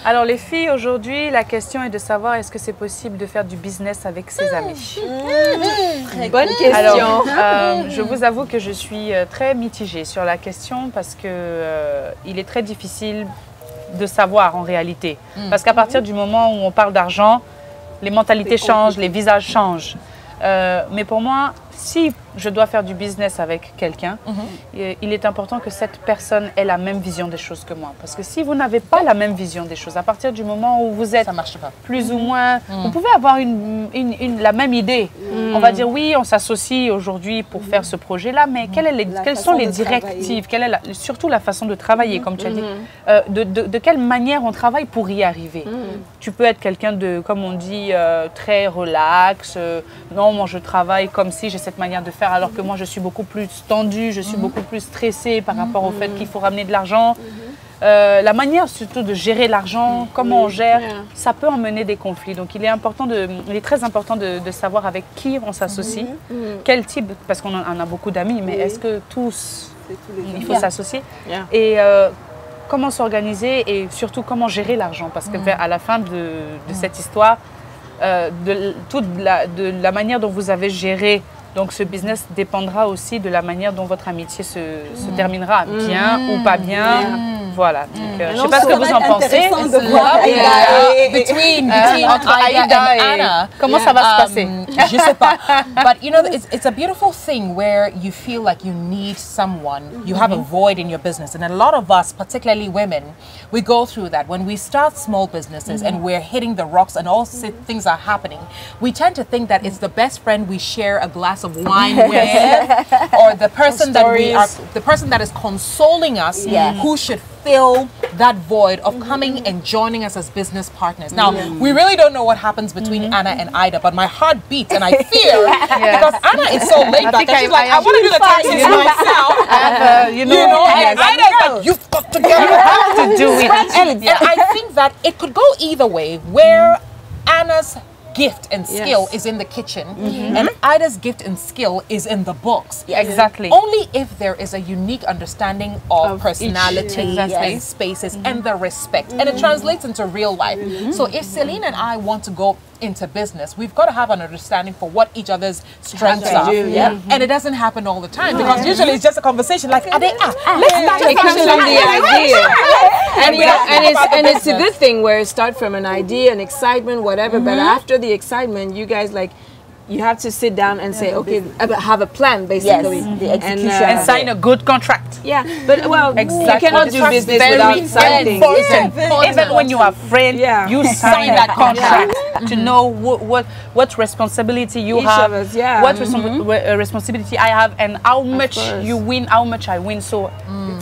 Alors les filles, aujourd'hui, la question est de savoir est-ce que c'est possible de faire du business avec ses amis. Bonne question. Alors, je vous avoue que je suis très mitigée sur la question parce que il est très difficile de savoir en réalité. Parce qu'à partir du moment où on parle d'argent, les mentalités changent, les visages changent. Mais pour moi, si je dois faire du business avec quelqu'un, il est important que cette personne ait la même vision des choses que moi. Parce que si vous n'avez pas la même vision des choses, à partir du moment où vous êtes plus ou moins... Vous pouvez avoir la même idée. On va dire, oui, on s'associe aujourd'hui pour faire ce projet-là, mais quelles sont les directives? Quelle est surtout la façon de travailler, comme tu as dit. De quelle manière on travaille pour y arriver? Tu peux être quelqu'un de, comme on dit, très relax. Non, moi je travaille comme si j'ai cette manière de faire, alors que moi je suis beaucoup plus tendue, je suis beaucoup plus stressée par rapport au fait qu'il faut ramener de l'argent. La manière surtout de gérer l'argent, comment on gère, ça peut emmener des conflits. Donc il est très important de savoir avec qui on s'associe, quel type, parce qu'on en a beaucoup d'amis, mais est-ce que tous, il faut s'associer et comment s'organiser et surtout comment gérer l'argent, parce que à la fin de cette histoire, de la manière dont vous avez géré donc ce business dépendra aussi de la manière dont votre amitié se terminera, bien ou pas bien. Voilà. Je ne sais pas ce que vous en pensez. Entre Aïda et Anna. Comment ça va se passer? Je sais pas. But you know, it's a beautiful thing where you feel like you need someone. You have a void in your business. And a lot of us, particularly women, we go through that. When we start small businesses and we're hitting the rocks and all things are happening, we tend to think that it's the best friend we share a glass of wine with, or the person that is consoling us, who should fill that void of coming and joining us as business partners. Now, we really don't know what happens between Anna and Ida, but my heart beats and I fear because Anna is so laid back and she's like, I want to do the taxes myself. And Ida is like, you've got to get to do it. And I think that it could go either way, where Anna's gift and skill is in the kitchen and Ida's gift and skill is in the books. Exactly. Only if there is a unique understanding of personality and spaces and the respect, and it translates into real life. So if Celine and I want to go into business, we've got to have an understanding for what each other's strengths are. And it doesn't happen all the time because usually it's just a conversation like, let's start it comes from the idea. And it's a good thing where it starts from an idea, an excitement, whatever, but after the excitement, you guys you have to sit down and say, okay, have a plan, basically. Yes, the execution. And sign a good contract. Yeah, but well, you cannot do business without signing. Even when you are friends, you sign that contract to know what responsibility you have, what responsibility I have, and how much you win, how much I win. So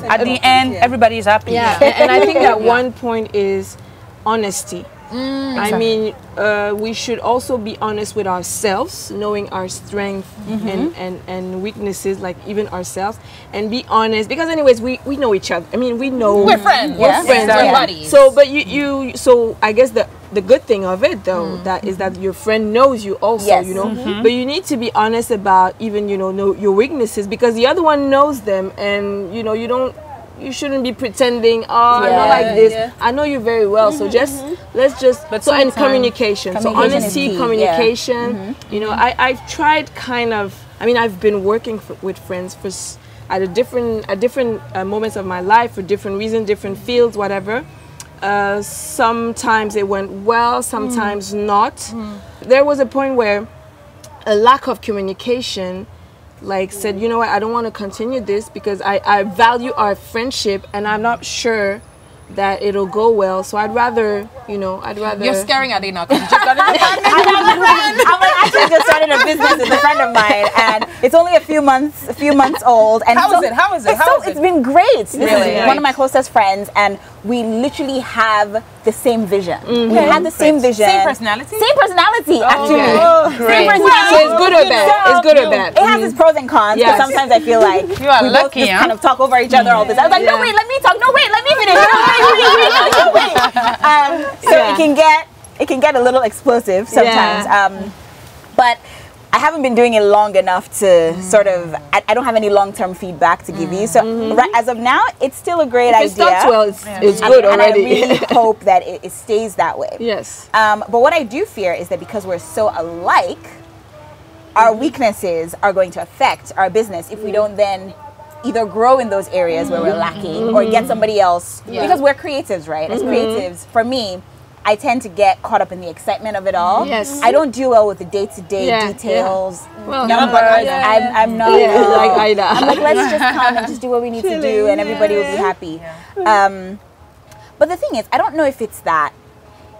at the end, everybody is happy. Yeah, and I think that one point is honesty. I mean, we should also be honest with ourselves, knowing our strengths and weaknesses, like even ourselves, and be honest. Because anyways, we know each other. I mean, we know we're friends. We're friends. Buddies. So, but so I guess the good thing of it though, is that your friend knows you also, you know. But you need to be honest about even know your weaknesses, because the other one knows them, and you shouldn't be pretending, I'm not like this. I know you very well, so let's just and communication. So honesty, communication. I've tried kind of. I mean, I've been working with friends at different moments of my life for different reasons, different fields, whatever. Sometimes it went well, sometimes not. There was a point where a lack of communication said, you know what, I don't want to continue this because I value our friendship and I'm not sure that it'll go well. So I'd rather, You're scaring Adina because you just got into I actually just started a business with a friend of mine, and it's only a few months old. And How is it? It's been great. This Really? is one of my closest friends, and we literally have the same vision. We have the same vision. Same personality? Same personality, actually. Great. Same personality. So it's good or bad? It's good or bad? It has its pros and cons, but sometimes I feel like You are we lucky, both just kind of talk over each other all this. I was like, no, wait, let me talk. No, wait, let me finish. No, wait. So it can get a little explosive sometimes. But I haven't been doing it long enough to sort of, I don't have any long-term feedback to give you. So right, as of now, it's still a great idea. If it starts well, it's good already. And I really hope that it stays that way. Yes. But what I do fear is that because we're so alike, our weaknesses are going to affect our business if we don't then either grow in those areas where we're lacking or get somebody else. Because we're creatives, right? As creatives, for me, I tend to get caught up in the excitement of it all. Yes. I don't do well with the day-to-day details. Well, Numbers. I'm not. like Ida. I'm like, let's just come and just do what we need to do, and everybody will be happy. But the thing is, I don't know if it's that.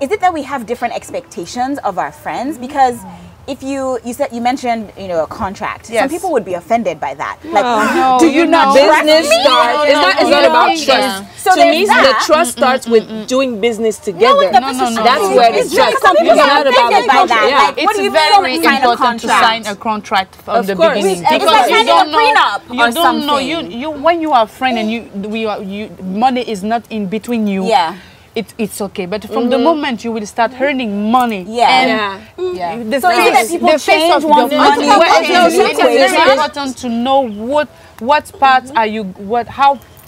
Is it that we have different expectations of our friends? Because if you mentioned a contract, some people would be offended by that. Like, no, do you not trust business me? starts? It's not about trust. So to me, there's the that. trust starts with doing business together. No. That's where the It's trust. some people It's are not about the offended by contract. that. Yeah. Like, what It's do you mean very don't sign a important to sign contract? a contract from Of the course. beginning. It's like signing a prenup you or don't know. something. You when you are a friend and you money is not in between you. Yeah. It's okay, but from the moment you will start earning money, Yeah. the So is it that people change one's money? It's very important to know what parts are you,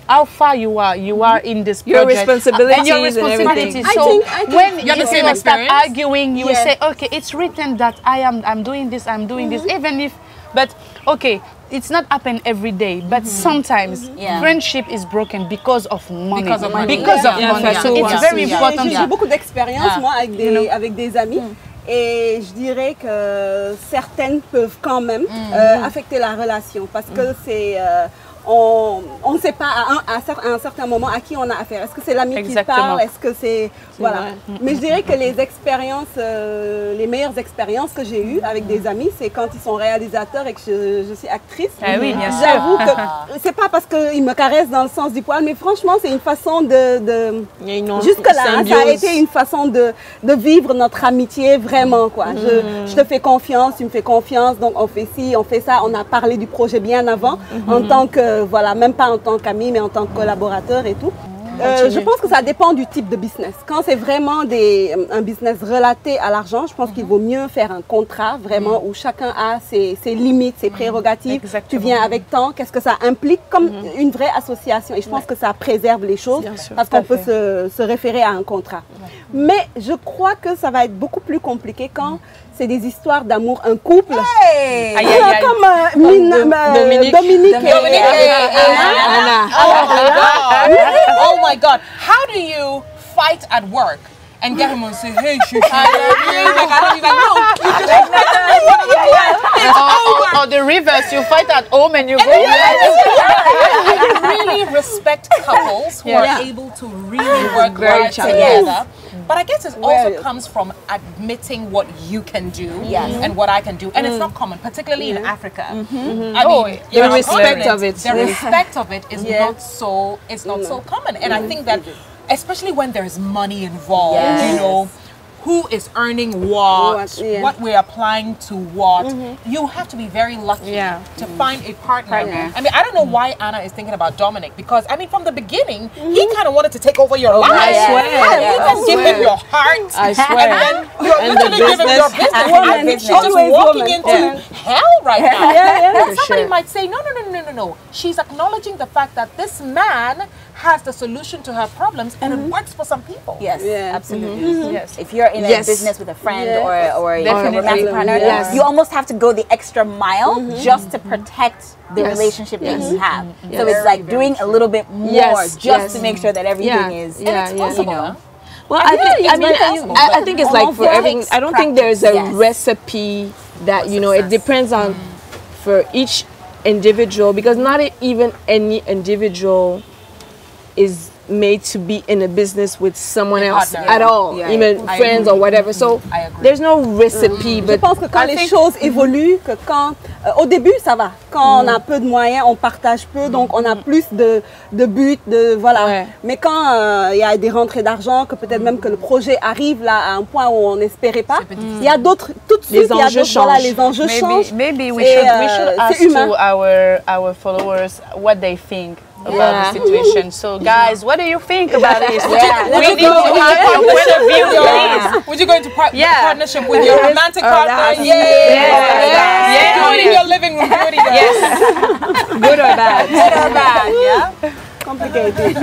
how far you are in this Your project. responsibilities and your and everything. responsibilities. I So think when you have the if same you start experience? arguing, you will say, okay, it's written that I'm doing this, even if, but okay. It's not happen every day, but sometimes friendship is broken because of money. Because of money. So it's very important. J'ai beaucoup d'expérience, moi, avec des amis. Et je dirais que certaines peuvent quand même affecter la relation parce que c'est... on ne sait pas à un certain moment à qui on a affaire. Est-ce que c'est l'ami qui parle? Est-ce que c'est... Voilà. Mais je dirais que les expériences, les meilleures expériences que j'ai eues avec des amis, c'est quand ils sont réalisateurs et que je suis actrice. Ah oui, bien sûr. J'avoue que c'est pas parce qu'ils me caressent dans le sens du poil, mais franchement, c'est une façon de jusque-là, ça a été une façon de vivre notre amitié vraiment, quoi. Je te fais confiance, tu me fais confiance, donc on fait ci, on fait ça. On a parlé du projet bien avant, en tant que, voilà, même pas en tant qu'ami, mais en tant que collaborateur et tout. Je pense que ça dépend du type de business. Quand c'est vraiment un business relaté à l'argent, je pense qu'il vaut mieux faire un contrat vraiment où chacun a ses limites, ses prérogatives. Tu viens avec tant, qu'est-ce que ça implique comme une vraie association. Et je pense que ça préserve les choses parce qu'on peut se référer à un contrat. Mais je crois que ça va être beaucoup plus compliqué quand c'est des histoires d'amour, un couple. Comme Dominique et Anna. Oh my God! How do you fight at work and get him and say, "Hey, I love you"? Like, I don't even know. Or the reverse, you fight at home and you go. I really respect couples who are able to really work well together. But I guess it also comes from admitting what you can do and what I can do. And it's not common, particularly in Africa. I mean, the respect of it. The respect of it is not so common. And I think that especially when there's money involved, you know, who is earning what we're applying to what. You have to be very lucky to find a partner. I mean, I don't know why Anna is thinking about Dominic, because I mean, from the beginning, he kind of wanted to take over your life. I swear. You can give him your heart. I swear. And then you're literally giving him your business. I think she's just Always walking woman. into hell right now. But somebody sure. might say, no. She's acknowledging the fact that this man has the solution to her problems, and it works for some people. Yes, absolutely. Yes. If you're in a business with a friend or a Definitely. romantic partner, you almost have to go the extra mile just to protect the relationship that you have. So it's like doing a little bit more just to make sure that everything is, and it's possible. You know? Well, I think it's like for everything. I don't think there's a recipe that, you know, it depends on for each individual, because not even any individual is made to be in a business with someone else at all, even friends or whatever. So there's no recipe. Je pense que quand les choses évoluent, que quand Au début, ça va. Quand on a peu de moyens, on partage peu, donc on a plus de buts, voilà. Ouais. Mais quand il y a des rentrées d'argent, que peut-être même que le projet arrive là à un point où on n'espérait pas, il y a d'autres, tout de suite, il y a d'autres, voilà, les enjeux changent. Maybe we should ask humain. to our followers what they think about the situation. So guys, what do you think about this? We need to have your point of view, please. Would you go into partnership with your romantic partner? Yeah. Do it in your living room. Do it in your Yes. Good or bad? Good or bad, yeah? Complicated.